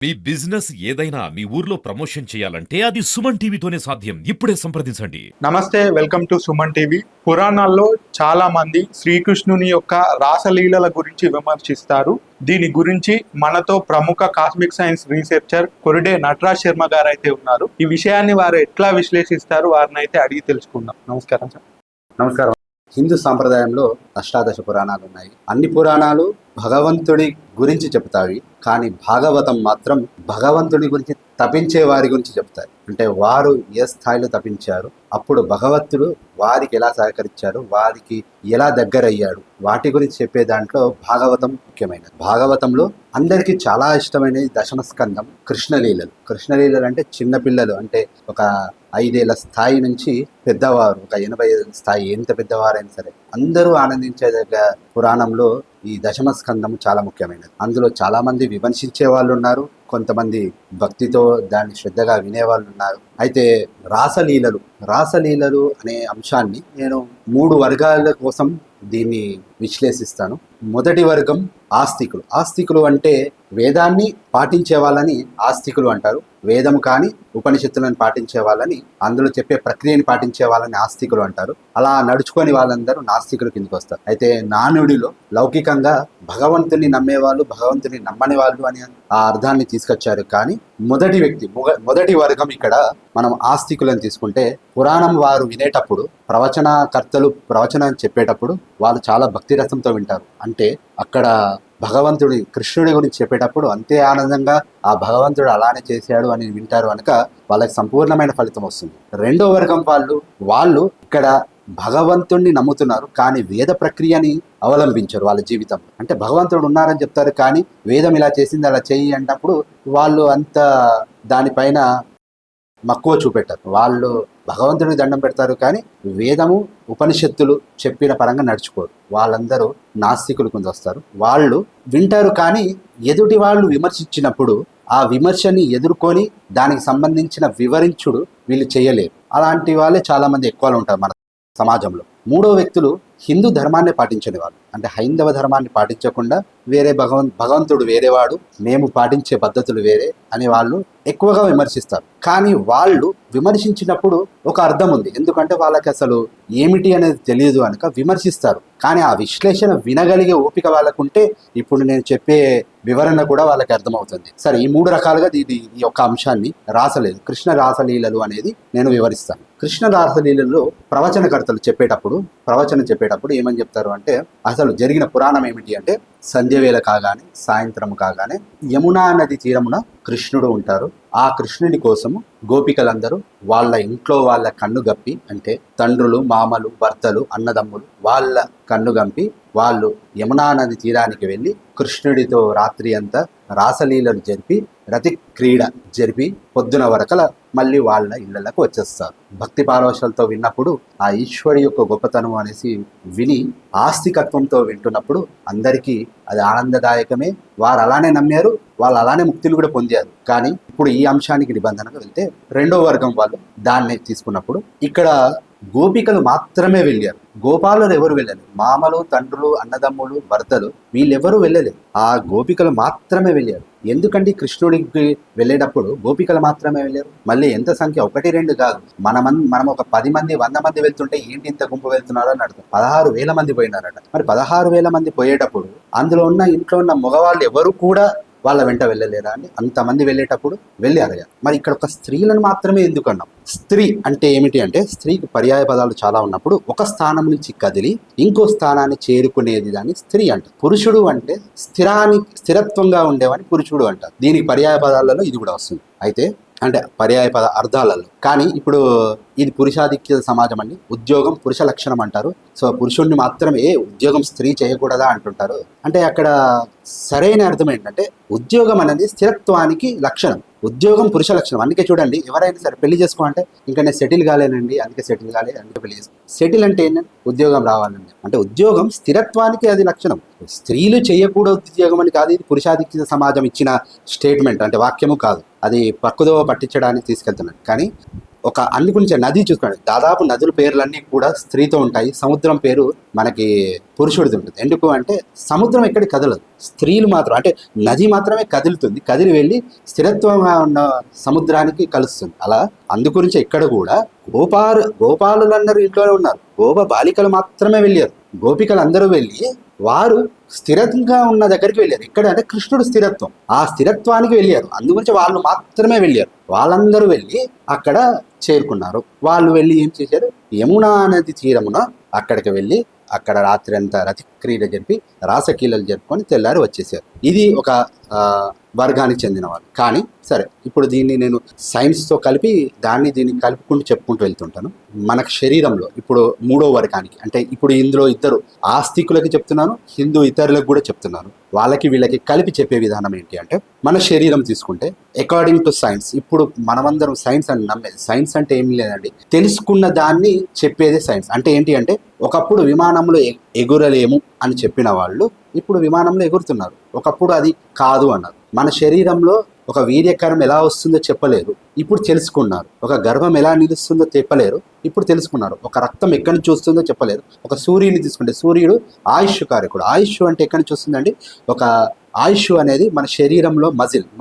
మీ business ఏదైనా మీ ఊర్లో promotion చేయాలంటే అది సుమన్ టీవీతోనే సాధ్యం. ఇప్పుడే సంప్రదించండి. నమస్తే, వెల్కమ్ టు సుమన్ టీవీ. పురాణాల్లో చాలా మంది శ్రీకృష్ణుని యొక్క రాసలీలల గురించి విమర్శిస్తారు. దీని గురించి మనతో ప్రముఖ cosmic science researcher Koride Nataraj Sharma గారు అయితే ఉన్నారు. ఈ విషయాన్ని వారు ఎట్లా విశ్లేషిస్తారు వారిని అయితే అడిగి తెలుసుకుందాం. నమస్కారం సార్. నమస్కారం. హిందూ సాంప్రదాయంలో అష్టాదశ పురాణాలు ఉన్నాయి. అన్ని పురాణాలు భగవంతుడి గురించి చెప్తాయి, కానీ భాగవతం మాత్రం భగవంతుడి గురించి తపించే వారి గురించి చెప్తారు. అంటే వారు ఏ స్థాయిలో తపించారు, అప్పుడు భగవంతుడు వారికి ఎలా సహకరించారు, వారికి ఎలా దగ్గరయ్యాడు, వాటి గురించి చెప్పే దాంట్లో భాగవతం ముఖ్యమైనది. భాగవతంలో అందరికీ చాలా ఇష్టమైనది దశమస్కందం కృష్ణలీలలు. కృష్ణలీలలు అంటే చిన్నపిల్లలు, అంటే ఒక 5 ఏళ్ల స్థాయి నుంచి పెద్దవారు, ఒక 80 ఏళ్ల స్థాయి, ఎంత పెద్దవారైనా సరే అందరూ ఆనందించే పురాణంలో ఈ దశమస్కందము చాలా ముఖ్యమైనది. అందులో చాలా మంది విమర్శించే వాళ్ళు ఉన్నారు, కొంతమంది భక్తితో దాన్ని శ్రద్ధగా వినేవాళ్ళు ఉన్నారు. అయితే రాసలీలలు అనే అంశాన్ని నేను 3 వర్గాల కోసం దీన్ని విశ్లేషిస్తాను. మొదటి వర్గం ఆస్తికులు అంటే వేదాన్ని పాటించే వాళ్ళని ఆస్తికులు అంటారు. వేదము కానీ ఉపనిషత్తులను పాటించే వాళ్ళని, అందులో చెప్పే ప్రక్రియని పాటించే వాళ్ళని ఆస్తికులు అంటారు. అలా నడుచుకొని వాళ్ళందరూ నాస్తికులు కిందకి వస్తారు. అయితే నానుడిలో లౌకికంగా భగవంతుని నమ్మేవాళ్ళు, భగవంతుని నమ్మని వాళ్ళు అని ఆ అర్థాన్ని తీసుకొచ్చారు. కానీ మొదటి వర్గం ఇక్కడ మనం ఆస్తికులను తీసుకుంటే, పురాణం వారు వినేటప్పుడు ప్రవచనకర్తలు ప్రవచనం చెప్పేటప్పుడు వాళ్ళు చాలా భక్తి రసంతో వింటారు. అంటే అక్కడ భగవంతుడి కృష్ణుడి గురించి చెప్పేటప్పుడు అంతే ఆనందంగా ఆ భగవంతుడు అలానే చేశాడు అని వింటారు కనుక వాళ్ళకి సంపూర్ణమైన ఫలితం వస్తుంది. రెండో వర్గం వాళ్ళు ఇక్కడ భగవంతుణ్ణి నమ్ముతున్నారు, కానీ వేద ప్రక్రియని అవలంబించరు వాళ్ళ జీవితం. అంటే భగవంతుడు ఉన్నారని చెప్తారు, కానీ వేదం ఇలా చేసింది అలా చెయ్యి అన్నప్పుడు వాళ్ళు అంత దానిపైన మక్కువ చూపెట్టారు. వాళ్ళు భగవంతుడికి దండం పెడతారు, కానీ వేదము ఉపనిషత్తులు చెప్పిన పరంగా నడుచుకోరు. వాళ్ళందరూ నాస్తికులు కింద వస్తారు. వాళ్ళు వింటారు, కానీ ఎదుటి వాళ్ళు విమర్శించినప్పుడు ఆ విమర్శని ఎదుర్కొని దానికి సంబంధించిన వివరించుడు వీళ్ళు చేయలేరు. అలాంటి వాళ్ళే చాలా మంది ఎక్కువగా ఉంటారు మన సమాజంలో. మూడో వ్యక్తులు హిందూ ధర్మాన్ని పాటించని వాళ్ళు, అంటే హైందవ ధర్మాన్ని పాటించకుండా వేరే భగవంతుడు వేరేవాడు, మేము పాటించే పద్ధతులు వేరే అని వాళ్ళు ఎక్కువగా విమర్శిస్తారు. కానీ వాళ్ళు విమర్శించినప్పుడు ఒక అర్థం ఉంది, ఎందుకంటే వాళ్ళకి అసలు ఏమిటి అనేది తెలియదు కనుక విమర్శిస్తారు. కానీ ఆ విశ్లేషణ వినగలిగే ఓపిక వాళ్ళకుంటే ఇప్పుడు నేను చెప్పే వివరణ కూడా వాళ్ళకి అర్థమవుతుంది. సరే, ఈ 3 రకాలుగా ఈ యొక్క అంశాన్ని కృష్ణ రాసలీలలు అనేది నేను వివరిస్తాను. కృష్ణ రాసలీలలో ప్రవచనకర్తలు ప్రవచనం చెప్పేటప్పుడు ఏమని చెప్తారు అంటే, అసలు జరిగిన పురాణం ఏమిటి అంటే, సంధ్యవేళ కాగానే సాయంత్రం కాగానే యమునా నది తీరమున కృష్ణుడు ఉంటారు. ఆ కృష్ణుడి కోసము గోపికలందరూ వాళ్ళ ఇంట్లో వాళ్ళ కన్ను గప్పి, అంటే తండ్రులు, మామలు, భర్తలు, అన్నదమ్ములు వాళ్ళ కన్ను గంపి వాళ్ళు యమునా నది తీరానికి వెళ్ళి కృష్ణుడితో రాత్రి అంతా రాసలీలలు జరిపి రతి క్రీడ జరిపి పొద్దున వరకల మళ్ళీ వాళ్ళ ఇళ్లకు వచ్చేస్తారు. భక్తి పారవశాలతో విన్నప్పుడు ఆ ఈశ్వరి యొక్క గొప్పతనం అనేసి విని ఆస్తికత్వంతో వింటున్నప్పుడు అందరికీ అది ఆనందదాయకమే. వారు అలానే నమ్మారు, వాళ్ళు అలానే ముక్తులు కూడా పొందారు. కానీ ఇప్పుడు ఈ అంశానికి నిబంధనగా వెళ్తే రెండో వర్గం వాళ్ళు దాన్ని తీసుకున్నప్పుడు ఇక్కడ గోపికలు మాత్రమే వెళ్ళారు. గోపాలులు ఎవరు వెళ్ళలేదు. మామలు, తండ్రులు, అన్నదమ్ములు, భర్తలు వీళ్ళెవరూ వెళ్ళలేదు. ఆ గోపికలు మాత్రమే వెళ్ళారు. ఎందుకంటే కృష్ణుడికి వెళ్ళేటప్పుడు గోపికలు మాత్రమే వెళ్ళారు. మళ్ళీ ఎంత సంఖ్య, 1, 2 కాదు. మనం ఒక 10 మంది 100 మంది వెళ్తుంటే ఏంటి ఇంత గుంపు వెళ్తున్నారో అని అర్థం. 16,000 మంది పోయినారట. మరి 16,000 మంది పోయేటప్పుడు అందులో ఇంట్లో ఉన్న మగవాళ్ళు ఎవరు కూడా వాళ్ళ వెంట వెళ్ళలేరా అండి? అంతమంది వెళ్ళేటప్పుడు వెళ్ళారు. మరి ఇక్కడ ఒక స్త్రీలను మాత్రమే ఎందుకు అన్నాం? స్త్రీ అంటే ఏమిటి అంటే, స్త్రీకి పర్యాయ పదాలు చాలా ఉన్నప్పుడు ఒక స్థానం నుంచి కదిలి ఇంకో స్థానాన్ని చేరుకునేది దాన్ని స్త్రీ అంటారు. పురుషుడు అంటే స్థిరత్వంగా ఉండేవాడిని పురుషుడు అంటారు. దీనికి పర్యాయ పదాలలో ఇది కూడా వస్తుంది. అయితే అంటే పర్యాయ పద అర్థాలలో. కానీ ఇప్పుడు ఇది పురుషాధిక్య సమాజం అండి. ఉద్యోగం పురుష లక్షణం అంటారు. సో పురుషుడిని మాత్రమే ఉద్యోగం స్త్రీ చేయకూడదా అంటుంటారు. అంటే అక్కడ సరైన అర్థం ఏంటంటే, ఉద్యోగం అనేది స్థిరత్వానికి లక్షణం, ఉద్యోగం పురుష లక్షణం. అందుకే చూడండి, ఎవరైనా సరే పెళ్లి చేసుకో అంటే, ఇంకా నేను సెటిల్ కాలేనండి, అందుకే పెళ్లి చేసుకో. సెటిల్ అంటే ఏంటంటే ఉద్యోగం రావాలండి. అంటే ఉద్యోగం స్థిరత్వానికి అది లక్షణం. స్త్రీలు చేయకూడదు ఉద్యోగం అని కాదు, ఇది పురుషాధిక్య సమాజం ఇచ్చిన స్టేట్మెంట్, అంటే వాక్యము కాదు. అది పక్కుదోవ పట్టించడానికి తీసుకెళ్తున్నాడు. కానీ ఒక అన్ని గురించి నది చూసుకోండి, దాదాపు నదుల పేర్లన్నీ కూడా స్త్రీతో ఉంటాయి. సముద్రం పేరు మనకి పురుషుడిది ఉంటుంది. ఎందుకు అంటే సముద్రం ఎక్కడికి కదలదు, స్త్రీలు మాత్రం అంటే నది మాత్రమే కదులుతుంది, కదిలి వెళ్ళి స్థిరత్వంగా ఉన్న సముద్రానికి కలుస్తుంది. అలా అందుగురించి ఇక్కడ కూడా గోపాలులందరూ ఇంట్లోనే ఉన్నారు, బాలికలు మాత్రమే వెళ్ళారు. గోపికలు అందరూ వెళ్ళి వారు స్థిరంగా ఉన్న దగ్గరికి వెళ్ళారు. ఎక్కడ అంటే కృష్ణుడు స్థిరత్వం, ఆ స్థిరత్వానికి వెళ్ళారు. అందుగురించి వాళ్ళు మాత్రమే వెళ్ళారు. వాళ్ళందరూ వెళ్ళి అక్కడ చేరుకున్నారు. వాళ్ళు వెళ్ళి ఏం చేశారు, యమునా నది తీరమున అక్కడికి వెళ్ళి అక్కడ రాత్రి అంతా రతిక్రీడ జరిపి రాసకీలలు జరుపుకొని తెల్లారి వచ్చేసారు. ఇది ఒక వర్గానికి చెందిన వాళ్ళు. కానీ సరే, ఇప్పుడు దీన్ని నేను సైన్స్తో కలిపి దీన్ని కలుపుకుంటూ చెప్పుకుంటూ వెళ్తుంటాను. మనకు శరీరంలో ఇప్పుడు 3వ వర్గానికి అంటే ఇప్పుడు ఇందులో ఇద్దరు ఆస్తికులకి చెప్తున్నాను, హిందూ ఇతరులకు కూడా చెప్తున్నాను. వాళ్ళకి వీళ్ళకి కలిపి చెప్పే విధానం ఏంటి అంటే, మన శరీరం తీసుకుంటే అకార్డింగ్ టు సైన్స్, ఇప్పుడు మనమందరం సైన్స్ అని నమ్మేది. సైన్స్ అంటే ఏం లేదండి, తెలుసుకున్న దాన్ని చెప్పేదే సైన్స్. అంటే ఏంటి అంటే, ఒకప్పుడు విమానంలో ఎగురలేము అని చెప్పిన వాళ్ళు ఇప్పుడు విమానంలో ఎగురుతున్నారు. ఒకప్పుడు అది కాదు అన్నారు. మన శరీరంలో ఒక వీర్యకరం ఎలా వస్తుందో చెప్పలేరు, ఇప్పుడు తెలుసుకున్నారు. ఒక గర్భం ఎలా నిలుస్తుందో చెప్పలేరు, ఇప్పుడు తెలుసుకున్నారు. ఒక రక్తం ఎక్కడి నుంచి వస్తుందో చెప్పలేరు. ఒక సూర్యుని తీసుకుంటే సూర్యుడు ఆయుష్ కారకుడు. ఆయుష్ అంటే ఎక్కడి నుంచి వస్తుందండి, ఒక ఆయుష్ అనేది మన శరీరంలో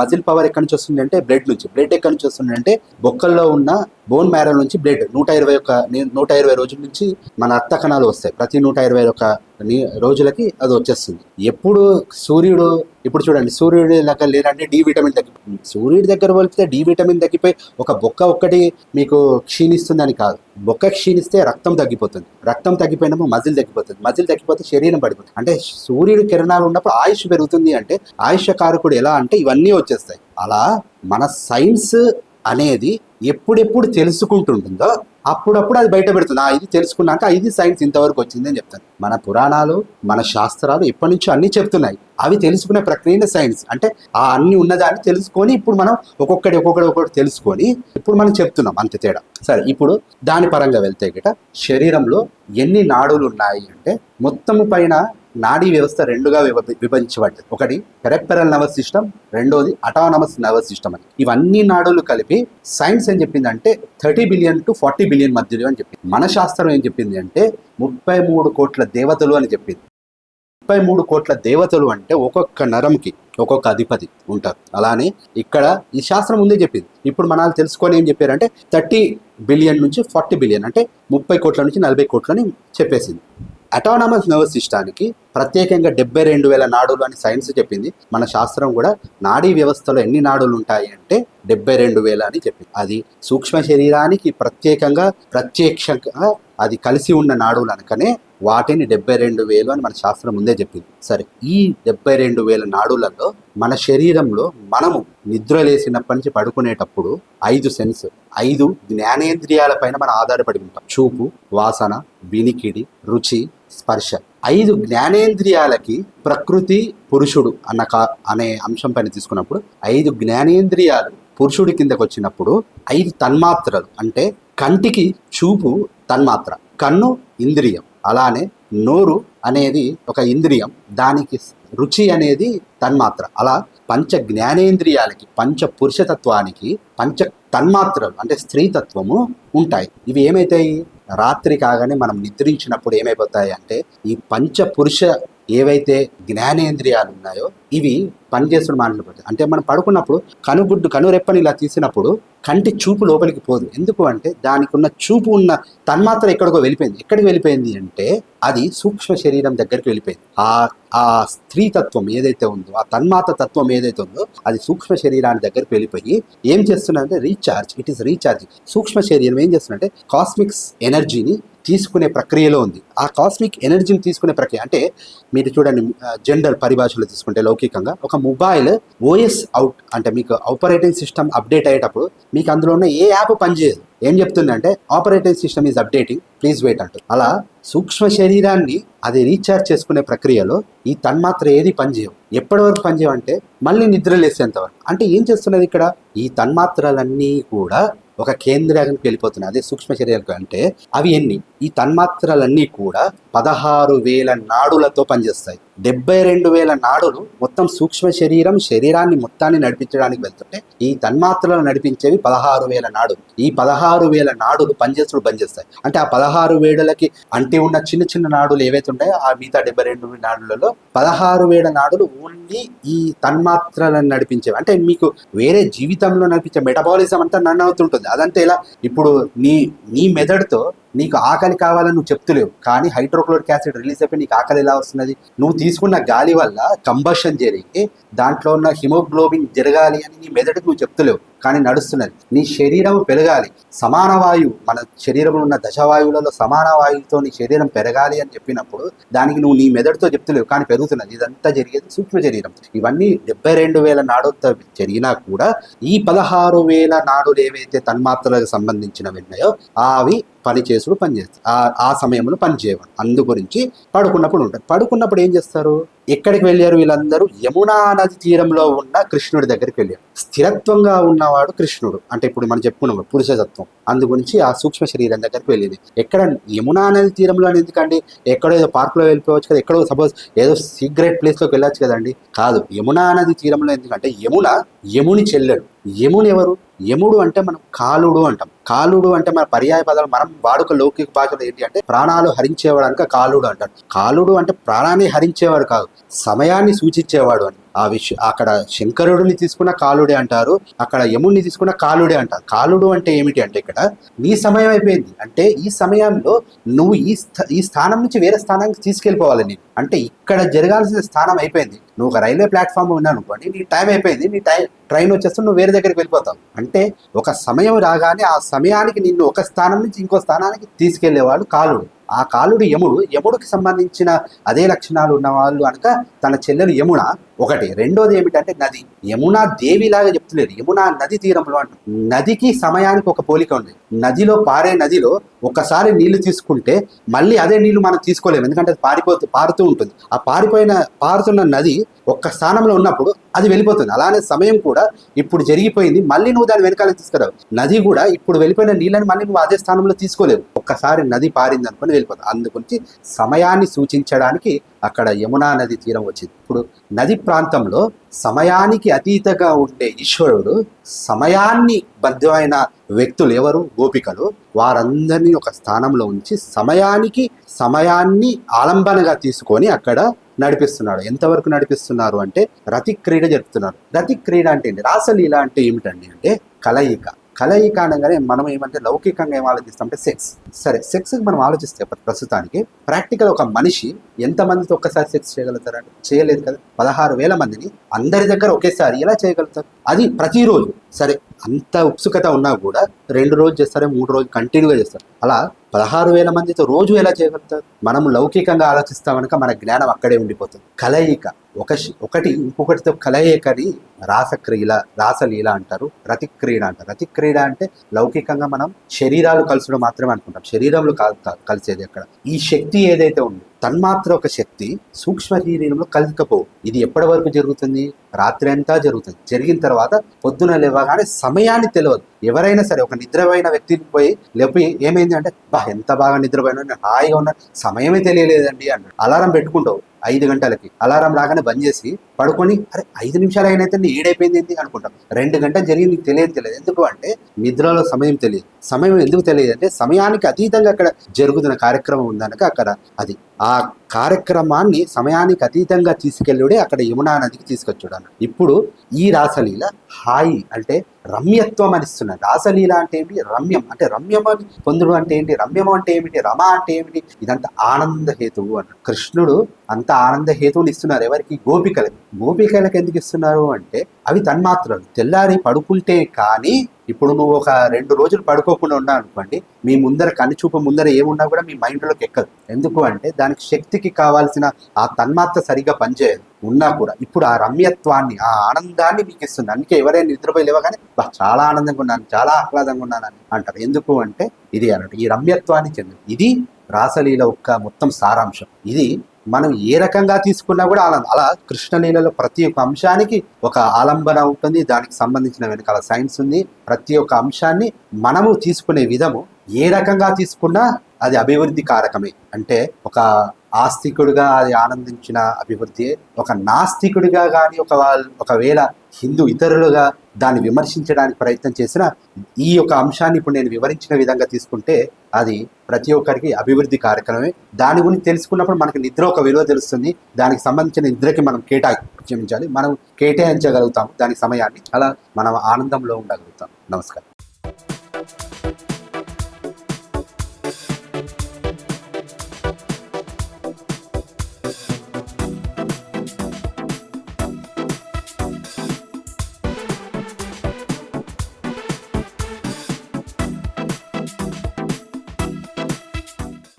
మజిల్ పవర్ ఎక్కడి నుంచి వస్తుంది అంటే బ్లడ్ నుంచి. బ్లడ్ ఎక్కడి నుంచి వస్తుంది అంటే బొక్కల్లో ఉన్న బోన్ మ్యారో నుంచి బ్లడ్ 120 రోజుల నుంచి మన రక్త కణాలు వస్తాయి. ప్రతి 121 రోజులకి అది వచ్చేస్తుంది. ఎప్పుడు సూర్యుడు, ఇప్పుడు చూడండి, సూర్యుడి దగ్గర లేదంటే డి విటమిన్ తగ్గిపోతుంది. సూర్యుడి దగ్గర పోలిస్తే డి విటమిన్ తగ్గిపోయి ఒక బొక్క ఒక్కటి మీకు క్షీణిస్తుందని కాదు, బొక్క క్షీణిస్తే రక్తం తగ్గిపోతుంది. రక్తం తగ్గిపోయినప్పుడు మజిల్ తగ్గిపోతుంది. మజిల్ తగ్గిపోతే శరీరం పడిపోతుంది. అంటే సూర్యుడి కిరణాలు ఉన్నప్పుడు ఆయుష్ పెరుగుతుంది. అంటే ఆయుష కారకుడు ఎలా అంటే ఇవన్నీ వచ్చేస్తాయి. అలా మన సైన్స్ అనేది ఎప్పుడెప్పుడు తెలుసుకుంటుంటుందో అప్పుడప్పుడు అది బయట పెడుతుంది. ఇది తెలుసుకున్నాక ఇది సైన్స్ ఇంతవరకు వచ్చింది అని చెప్తాను. మన పురాణాలు, మన శాస్త్రాలు ఎప్పటి నుంచో అన్నీ చెప్తున్నాయి. అవి తెలుసుకునే ప్రక్రియనే సైన్స్. అంటే ఆ అన్ని ఉన్నదాన్ని తెలుసుకొని ఇప్పుడు మనం ఒక్కొక్కటి తెలుసుకొని ఇప్పుడు మనం చెప్తున్నాం, అంత తేడా. సరే, ఇప్పుడు దాని పరంగా వెళ్తే గిట శరీరంలో ఎన్ని నాడులు ఉన్నాయి అంటే, మొత్తము పైన నాడీ వ్యవస్థ 2గా విభజించబడ్డది. ఒకటి పెరిఫెరల్ నర్వస్ సిస్టమ్, రెండోది అటానమస్ నర్వస్ సిస్టమ్ అని. ఇవన్నీ నాడులు కలిపి సైన్స్ ఏం చెప్పిందంటే 30 బిలియన్ to 40 బిలియన్ మధ్యలో అని చెప్పింది. మన శాస్త్రం ఏం చెప్పింది అంటే 33 కోట్ల దేవతలు అని చెప్పింది. 33 కోట్ల దేవతలు అంటే ఒక్కొక్క నరంకి ఒక్కొక్క అధిపతి ఉంటారు. అలానే ఇక్కడ ఈ శాస్త్రం ముందే చెప్పింది. ఇప్పుడు మనం తెలుసుకొని ఏం చెప్పారంటే 30 బిలియన్ నుంచి 40 బిలియన్ అంటే 30 కోట్ల నుంచి 40 కోట్లని చెప్పేసింది. అటానమస్ నర్వస్ సిస్టానికి ప్రత్యేకంగా 72,000 నాడులు అని సైన్స్ చెప్పింది. మన శాస్త్రం కూడా నాడీ వ్యవస్థలో ఎన్ని నాడులు ఉంటాయి అంటే 72,000 అని చెప్పింది. అది సూక్ష్మ శరీరానికి ప్రత్యేకంగా అది కలిసి ఉన్న నాడులు అనకనే వాటిని 72,000 అని మన శాస్త్రం ముందే చెప్పింది. సరే, ఈ 72,000 నాడులలో మన శరీరంలో మనము నిద్ర లేసినప్పటి నుంచి పడుకునేటప్పుడు 5 జ్ఞానేంద్రియాల పైన మనం ఆధారపడి ఉంటాం. చూపు, వాసన, వినికిడి, రుచి, స్పర్శ. 5 జ్ఞానేంద్రియాలకి ప్రకృతి పురుషుడు అనే అంశం పైన తీసుకున్నప్పుడు 5 జ్ఞానేంద్రియాలు పురుషుడి కిందకు వచ్చినప్పుడు 5 తన్మాత్రలు అంటే కంటికి చూపు తన్మాత్ర, కన్ను ఇంద్రియం, అలానే నోరు అనేది ఒక ఇంద్రియం, దానికి రుచి అనేది తన్మాత్ర. అలా పంచ జ్ఞానేంద్రియాలకి, పంచ పురుషతత్వానికి 5 తన్మాత్రలు అంటే స్త్రీతత్వము ఉంటాయి. ఇవి ఏమైతాయి, రాత్రి కాగానే మనం నిద్రించినప్పుడు ఏమైపోతాయి అంటే ఈ పంచపురుష ఏవైతే జ్ఞానేంద్రియాలు ఉన్నాయో ఇవి పనిచేస్తున్న మాట్లాడిపోతాయి. అంటే మనం పడుకున్నప్పుడు కనురెప్పని ఇలా తీసినప్పుడు కంటి చూపు లోపలికి పోదు. ఎందుకు అంటే దానికి ఉన్న చూపు ఉన్న తన్మాత్ర ఎక్కడికి వెళ్ళిపోయింది అంటే అది సూక్ష్మ శరీరం దగ్గరికి వెళ్ళిపోయింది. ఆ స్త్రీతత్వం ఏదైతే ఉందో, ఆ తన్మాత్ర తత్వం ఏదైతే ఉందో అది సూక్ష్మ శరీరానికి దగ్గరికి వెళ్ళిపోయి ఏం చేస్తుందంటే రీఛార్జ్. సూక్ష్మ శరీరం ఏం చేస్తుందంటే కాస్మిక్స్ ఎనర్జీని తీసుకునే ప్రక్రియలో ఉంది. ఆ కాస్మిక్ ఎనర్జీని తీసుకునే ప్రక్రియ అంటే మీరు చూడండి, జనరల్ పరిభాషలో తీసుకుంటే లౌకికంగా ఒక మొబైల్ ఓఎస్ అవుట్ అంటే మీకు ఆపరేటింగ్ సిస్టమ్ అప్డేట్ అయ్యేటప్పుడు మీకు అందులో ఉన్న ఏ యాప్ పనిచేయదు. ఏం చెప్తుందంటే operating system is updating, please wait అంటుంది. అలా సూక్ష్మ శరీరాన్ని అది రీఛార్జ్ చేసుకునే ప్రక్రియలో ఈ తన్మాత్ర ఏది పనిచేయవు. ఎప్పటి వరకు పనిచేయవంటే మళ్ళీ నిద్ర లేసేంత వరకు. అంటే ఏం చేస్తున్నది ఇక్కడ, ఈ తన్మాత్రలన్నీ కూడా ఒక కేంద్రానికి వెళ్ళిపోతున్నాయి. అదే సూక్ష్మ శరీరానికి. అంటే అవి ఎన్ని, ఈ తన్మాత్రలన్నీ కూడా 16,000 నాడులతో పనిచేస్తాయి. 72,000 నాడులు మొత్తం సూక్ష్మ శరీరాన్ని మొత్తాన్ని నడిపించడానికి వెళ్తుంటే ఈ తన్మాత్రలను నడిపించేవి 16,000 నాడులు. ఈ 16,000 నాడులు పనిచేస్తూ పనిచేస్తాయి. అంటే ఆ 16,000కి అంటే ఉన్న చిన్న చిన్న నాడులు ఏవైతే ఉంటాయో ఆ మిగతా 72 నాడులలో 16,000 నాడులు ఓన్లీ ఈ తన్మాత్రలను నడిపించేవి. అంటే మీకు వేరే జీవితంలో నడిపించే మెటబాలిజం అంతా రన్ అవుతుంటుంది. అదంతా ఇలా ఇప్పుడు నీ మెదడుతో నీకు ఆకలి కావాలని నువ్వు చెప్తులేవు, కానీ హైడ్రోక్లోరిక్ యాసిడ్ రిలీజ్ అయిపోయి నీకు ఆకలి ఎలా వస్తున్నది? నువ్వు తీసుకున్న గాలి వల్ల కంబషన్ జరిగి దాంట్లో ఉన్న హిమోగ్లోబిన్ జరగాలి అని నీ మెదడుకు నువ్వు చెప్తులేవు, కానీ నడుస్తున్నది. నీ శరీరం పెరగాలి, సమాన వాయువు, మన శరీరంలో ఉన్న దశవాయువులలో సమాన వాయువుతో నీ శరీరం పెరగాలి అని చెప్పినప్పుడు దానికి నువ్వు నీ మెదడుతో చెప్తులేవు, కానీ పెరుగుతున్నది. ఇదంతా జరిగేది సూక్ష్మ శరీరం. ఇవన్నీ 72,000 నాడులతో జరిగినా కూడా ఈ 16,000 నాడులు ఏవైతే తన్మాత్రలకు సంబంధించినవి ఉన్నాయో అవి పనిచేస్తాయి. ఆ సమయంలో పనిచేయవు. అందు గురించి పడుకున్నప్పుడు ఉంటారు. పడుకున్నప్పుడు ఏం చేస్తారు? ఎక్కడికి వెళ్ళారు వీళ్ళందరూ? యమునా నది తీరంలో ఉన్న కృష్ణుడి దగ్గరికి వెళ్ళారు. స్థిరత్వంగా ఉన్నవాడు కృష్ణుడు. అంటే ఇప్పుడు మనం చెప్పుకున్నాం పురుషతత్వం. అందు గురించి ఆ సూక్ష్మ శరీరం దగ్గరికి వెళ్ళింది. ఎక్కడ? యమునా నది తీరంలో. ఎందుకండి ఎక్కడో ఏదో పార్క్లో వెళ్ళిపోవచ్చు కదా, ఎక్కడో సపోజ్ ఏదో సీక్రెట్ ప్లేస్లోకి వెళ్ళొచ్చు కదండి. కాదు, యమునా నది తీరంలో. ఎందుకంటే యముని చెల్లెడు. యముని ఎవరు? యముడు అంటే మనం కాలుడు అంటాం. కాలుడు అంటే మన పర్యాయ పదాలు మనం వాడుక లౌకిక భాషలో ఏంటి అంటే ప్రాణాలు హరించేవాడు కనుక కాలుడు అంటారు. కాలుడు అంటే ప్రాణాన్ని హరించేవాడు కాదు, సమయాన్ని సూచించేవాడు అని. ఆ విషయం అక్కడ శంకరుడిని తీసుకున్న కాలుడే అంటారు, అక్కడ యముడిని తీసుకున్న కాలుడే అంటారు. కాలుడు అంటే ఏమిటి అంటే ఇక్కడ నీ సమయం అయిపోయింది అంటే ఈ సమయంలో నువ్వు ఈ స్థానం నుంచి వేరే స్థానానికి తీసుకెళ్ళిపోవాలి. నేను అంటే ఇక్కడ జరగాల్సిన స్థానం అయిపోయింది. నువ్వు ఒక రైల్వే ప్లాట్ఫామ్ ఉన్నాను అనుకోండి, నీ టైం అయిపోయింది, నీ ట్రైన్ వచ్చేస్తే నువ్వు వేరే దగ్గరికి వెళ్ళిపోతావు. అంటే ఒక సమయం రాగానే ఆ సమయానికి నిన్ను ఒక స్థానం నుంచి ఇంకో స్థానానికి తీసుకెళ్లేవాడు కాలుడు. ఆ కాలుడు యముడికి సంబంధించిన అదే లక్షణాలు ఉన్న వాళ్ళు కనుక తన చెల్లెలు యమున ఒకటి. రెండోది ఏమిటంటే నది. యమునా దేవిలాగా చెప్తులేదు, యమునా నది తీరంలో అంట. నదికి సమయానికి ఒక పోలిక ఉంది. నదిలో పారే నదిలో ఒక్కసారి నీళ్లు తీసుకుంటే మళ్ళీ అదే నీళ్లు మనం తీసుకోలేము, ఎందుకంటే అది పారుతూ ఉంటుంది. ఆ పారుతున్న నది ఒక్క స్థానంలో ఉన్నప్పుడు అది వెళ్ళిపోతుంది. అలానే సమయం కూడా ఇప్పుడు జరిగిపోయింది, మళ్ళీ నువ్వు దాని వెనకాల తీసుకురావు. నది కూడా ఇప్పుడు వెళ్ళిపోయిన నీళ్ళని మళ్ళీ నువ్వు అదే స్థానంలో తీసుకోలేవు. ఒక్కసారి నది పారింది అనుకుని వెళ్ళిపోతుంది. అందుగురించి సమయాన్ని సూచించడానికి అక్కడ యమునా నది తీరం వచ్చింది. ఇప్పుడు నది ప్రాంతంలో సమయానికి అతీతంగా ఉండే ఈశ్వరుడు, సమయాన్ని బద్ధమైన వ్యక్తులు ఎవరు? గోపికలు. వారందరినీ ఒక స్థానంలో ఉంచి సమయాన్ని ఆలంబనగా తీసుకొని అక్కడ నడిపిస్తున్నాడు. ఎంతవరకు నడిపిస్తున్నారు అంటే రతి క్రీడ జరుపుతున్నారు. రతి క్రీడ అంటే ఏంటి? రాసలీల అంటే ఏమిటండి అంటే కలయిక అనగానే మనం ఏమంటే లౌకికంగా ఏం ఆలోచిస్తామంటే సెక్స్. సరే, సెక్స్కి మనం ఆలోచిస్తే ప్రస్తుతానికి ప్రాక్టికల్ ఒక మనిషి ఎంతమందితో ఒక్కసారి సెక్స్ చేయగలుగుతారంటే చేయలేదు కదా. 16,000 మందిని అందరి దగ్గర ఒకేసారి ఎలా చేయగలుగుతారు? అది ప్రతిరోజు. సరే, అంత ఉత్సుకత ఉన్నా కూడా 2 రోజులు చేస్తారే, 3 రోజులు కంటిన్యూగా చేస్తారు. అలా 16,000 మందితో రోజు ఎలా చేయగలుగుతారు? మనం లౌకికంగా ఆలోచిస్తాం కనుక మన జ్ఞానం అక్కడే ఉండిపోతుంది. కలయిక ఒకటి ఇంకొకటితో కలయికని రాసలీల అంటారు, రతిక్రీడ అంటారు. రతిక్రీడ అంటే లౌకికంగా మనం శరీరాలు కలుసడం మాత్రమే అనుకుంటాం. శరీరంలో కలిసేది అక్కడ ఈ శక్తి ఏదైతే ఉందో తన్మాత్ర ఒక శక్తి సూక్ష్మ శరీరంలో కలిసికపోవు. ఇది ఎప్పటి వరకు జరుగుతుంది? రాత్రి అంతా జరుగుతుంది. జరిగిన తర్వాత పొద్దున లేవగానే సమయాన్ని తెలియదు. ఎవరైనా సరే ఒక నిద్రపోయిన వ్యక్తిని లేపి ఏమైంది అంటే ఎంత బాగా నిద్రపోయినా, హాయిగా ఉన్నా, సమయమే తెలియలేదండి అన్నాడు. అలారం పెట్టుకుంటావు 5 గంటలకి, అలారం రాగానే బంద్ చేసి పడుకొని అరే 5 నిమిషాలు అయినైతే 7 అయిపోయింది అనుకుంటాం. 2 గంటలు జరిగింది నీకు తెలియదు. ఎందుకు అంటే నిద్రలో సమయం తెలియదు. సమయం ఎందుకు తెలియదు అంటే సమయానికి అతీతంగా అక్కడ జరుగుతున్న కార్యక్రమం ఉందనక అక్కడ అది ఆ కార్యక్రమాన్ని సమయానికి అతీతంగా తీసుకెళ్ళుడే అక్కడ యమునా నదికి తీసుకొచ్చాడు. ఇప్పుడు ఈ రాసలీల హాయి అంటే రమ్యత్వం అని ఇస్తున్నారు. రాసలీల అంటే ఏంటి? రమ్యం అంటే రమ్యం అని పొందుడు అంటే ఏంటి? రమ్యం అంటే ఏమిటి? రమ అంటే ఏమిటి? ఇదంతా ఆనంద హేతువు అన్నాడు. కృష్ణుడు అంత ఆనంద హేతువుని ఇస్తున్నారు. ఎవరికి? గోపికలకు ఎందుకు ఇస్తున్నారు అంటే అవి తన్మాత్రలు. తెల్లారి పడుకుంటే కానీ ఇప్పుడు నువ్వు ఒక 2 రోజులు పడుకోకుండా ఉన్నావు అనుకోండి, మీ ముందర కనుచూపు ముందర ఏమున్నా కూడా మీ మైండ్లోకి ఎక్కదు. ఎందుకు అంటే దానికి శక్తికి కావాల్సిన ఆ తన్మాత్ర సరిగా పనిచేయదు ఉన్నా కూడా. ఇప్పుడు ఆ రమ్యత్వాన్ని, ఆ ఆనందాన్ని మీకు ఇస్తుంది. అందుకే ఎవరైనా నిద్రపోయి లేవగానే చాలా ఆనందంగా ఉన్నాను, చాలా ఆహ్లాదంగా ఉన్నానని అంటారు. ఎందుకు అంటే ఇది అన్నట్టు ఈ రమ్యత్వాన్ని చెందింది. ఇది రాసలీల యొక్క మొత్తం సారాంశం. ఇది మనం ఏ రకంగా తీసుకున్నా కూడా అలా కృష్ణలీలలో ప్రతి ఒక్క అంశానికి ఒక ఆలంబన ఉంటుంది. దానికి సంబంధించిన వెనకాల సైన్స్ ఉంది. ప్రతి ఒక్క అంశాన్ని మనము తీసుకునే విధము ఏ రకంగా తీసుకున్నా అది అభివృద్ధి కారకమే. అంటే ఒక ఆస్తికుడిగా అది ఆనందించిన అభివృద్ధి. ఒక నాస్తికుడిగా కానీ ఒకవేళ హిందూ ఇతరులుగా దాన్ని విమర్శించడానికి ప్రయత్నం చేసిన ఈ యొక్క అంశాన్ని ఇప్పుడు నేను వివరించిన విధంగా తీసుకుంటే అది ప్రతి ఒక్కరికి అభివృద్ధి కార్యక్రమమే. దాని గురించి తెలుసుకున్నప్పుడు మనకి నిద్ర ఒక విలువ తెలుస్తుంది. దానికి సంబంధించిన నిద్రకి మనం కేటాయించాలి, మనం కేటాయించగలుగుతాము దానికి సమయాన్ని. అలా మనం ఆనందంలో ఉండగలుగుతాం. నమస్కారం.